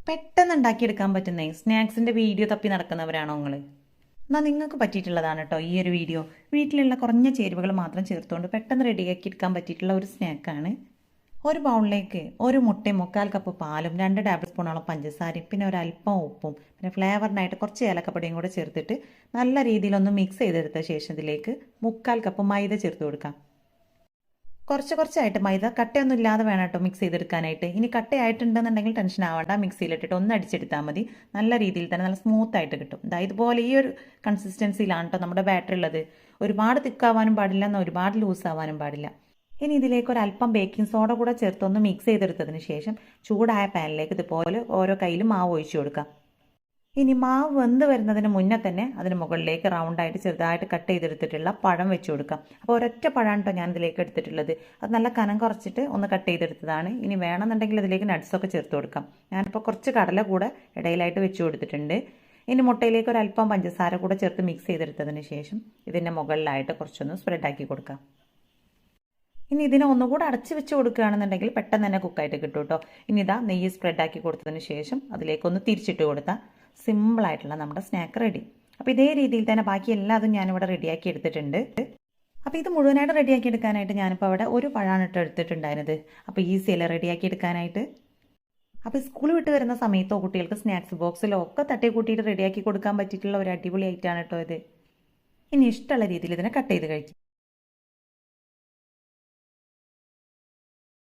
പെട്ടെന്ന് ഉണ്ടാക്കിയെടുക്കാൻ പറ്റുന്ന സ്നാക്സിൻ്റെ വീഡിയോ തപ്പി നടക്കുന്നവരാണോ നിങ്ങൾ? എന്നാൽ നിങ്ങൾക്ക് പറ്റിയിട്ടുള്ളതാണ് കേട്ടോ ഈ ഒരു വീഡിയോ. വീട്ടിലുള്ള കുറഞ്ഞ ചേരുവകൾ മാത്രം ചേർത്തുകൊണ്ട് പെട്ടെന്ന് റെഡിയാക്കി എടുക്കാൻ പറ്റിയിട്ടുള്ള ഒരു സ്നാക്കാണ്. ഒരു ബൗളിലേക്ക് ഒരു മുട്ടയും 3/4 കപ്പ് പാലും 2 ടേബിൾ സ്പൂണോളം പഞ്ചസാരയും പിന്നെ ഒരല്പം ഉപ്പും പിന്നെ ഫ്ലേവറിനായിട്ട് കുറച്ച് ഏലക്കപ്പൊടിയും കൂടെ ചേർത്തിട്ട് നല്ല രീതിയിലൊന്ന് മിക്സ് ചെയ്തെടുത്ത ശേഷം ഇതിലേക്ക് 3/4 കപ്പ് മൈദ ചേർത്ത് കൊടുക്കാം. കുറച്ചായിട്ട് മൈദ കട്ടയൊന്നും ഇല്ലാതെ വേണം കേട്ടോ മിക്സ് ചെയ്തെടുക്കാനായിട്ട്. ഇനി കട്ടയായിട്ടുണ്ടെന്നുണ്ടെങ്കിൽ ടെൻഷൻ ആവേണ്ട, മിക്സിയിലിട്ടിട്ട് ഒന്ന് അടിച്ചെടുത്താൽ മതി. നല്ല രീതിയിൽ തന്നെ നല്ല സ്മൂത്ത് ആയിട്ട് കിട്ടും. ഇതുപോലെ ഈ ഒരു കൺസിസ്റ്റൻസിയിലാണ് കേട്ടോ നമ്മുടെ ബാറ്ററി ഉള്ളത്. ഒരുപാട് തിക്കാവാനും പാടില്ല, എന്നാൽ ഒരുപാട് ലൂസ് ആവാനും പാടില്ല. ഇനി ഇതിലേക്ക് ഒരല്പം ബേക്കിംഗ് സോഡ കൂടെ ചേർത്തൊന്ന് മിക്സ് ചെയ്തെടുത്തതിന് ശേഷം ചൂടായ പാനിലേക്ക് ഇതുപോലെ ഓരോ കയ്യിലും മാവ് ഒഴിച്ചു കൊടുക്കാം. ഇനി മാവ് വെന്ത് വരുന്നതിന് മുന്നേ തന്നെ അതിന് മുകളിലേക്ക് റൗണ്ടായിട്ട് ചെറുതായിട്ട് കട്ട് ചെയ്തെടുത്തിട്ടുള്ള പഴം വെച്ച് കൊടുക്കാം. അപ്പോൾ ഒരൊറ്റ പഴമാണ് കേട്ടോ ഞാൻ ഇതിലേക്ക് എടുത്തിട്ടുള്ളത്. അത് നല്ല കനം കുറച്ചിട്ട് ഒന്ന് കട്ട് ചെയ്തെടുത്തതാണ്. ഇനി വേണമെന്നുണ്ടെങ്കിൽ ഇതിലേക്ക് നട്ട്സൊക്കെ ചേർത്ത് കൊടുക്കാം. ഞാനിപ്പോൾ കുറച്ച് കടല കൂടെ ഇടയിലായിട്ട് വെച്ച് കൊടുത്തിട്ടുണ്ട്. ഇനി മുട്ടയിലേക്ക് ഒരല്പം പഞ്ചസാര കൂടെ ചേർത്ത് മിക്സ് ചെയ്തെടുത്തതിന് ശേഷം ഇതിൻ്റെ മുകളിലായിട്ട് കുറച്ചൊന്ന് സ്പ്രെഡാക്കി കൊടുക്കാം. ഇനി ഇതിനെ ഒന്നുകൂടെ അടച്ച് വെച്ച് കൊടുക്കുകയാണെന്നുണ്ടെങ്കിൽ പെട്ടെന്ന് തന്നെ കുക്കായിട്ട് കിട്ടും കേട്ടോ. ഇനി ഇതാ നെയ്യ് സ്പ്രെഡാക്കി കൊടുത്തതിന് ശേഷം അതിലേക്കൊന്ന് തിരിച്ചിട്ട് കൊടുത്താൽ സിമ്പിളായിട്ടുള്ള നമ്മുടെ സ്നാക്ക് റെഡി. അപ്പോൾ ഇതേ രീതിയിൽ തന്നെ ബാക്കി എല്ലാതും ഞാനിവിടെ റെഡിയാക്കി എടുത്തിട്ടുണ്ട്. അപ്പോൾ ഇത് മുഴുവനായിട്ട് റെഡിയാക്കി എടുക്കാനായിട്ട് ഞാനിപ്പോൾ അവിടെ ഒരു പഴമാണ് ഇട്ട് എടുത്തിട്ടുണ്ടായിരുന്നത്. അപ്പോൾ ഈസിയല്ലേ റെഡിയാക്കി എടുക്കാനായിട്ട്. അപ്പോൾ സ്കൂൾ വിട്ട് വരുന്ന സമയത്തോ കുട്ടികൾക്ക് സ്നാക്സ് ബോക്സിലോ ഒക്കെ തട്ടി കൂട്ടിയിട്ട് റെഡിയാക്കി കൊടുക്കാൻ പറ്റിയിട്ടുള്ള ഒരു അടിപൊളി ഐറ്റമാണ് കേട്ടോ ഇത്. ഇനി ഇഷ്ടമുള്ള രീതിയിൽ ഇതിനെ കട്ട് ചെയ്ത് കഴിക്കും.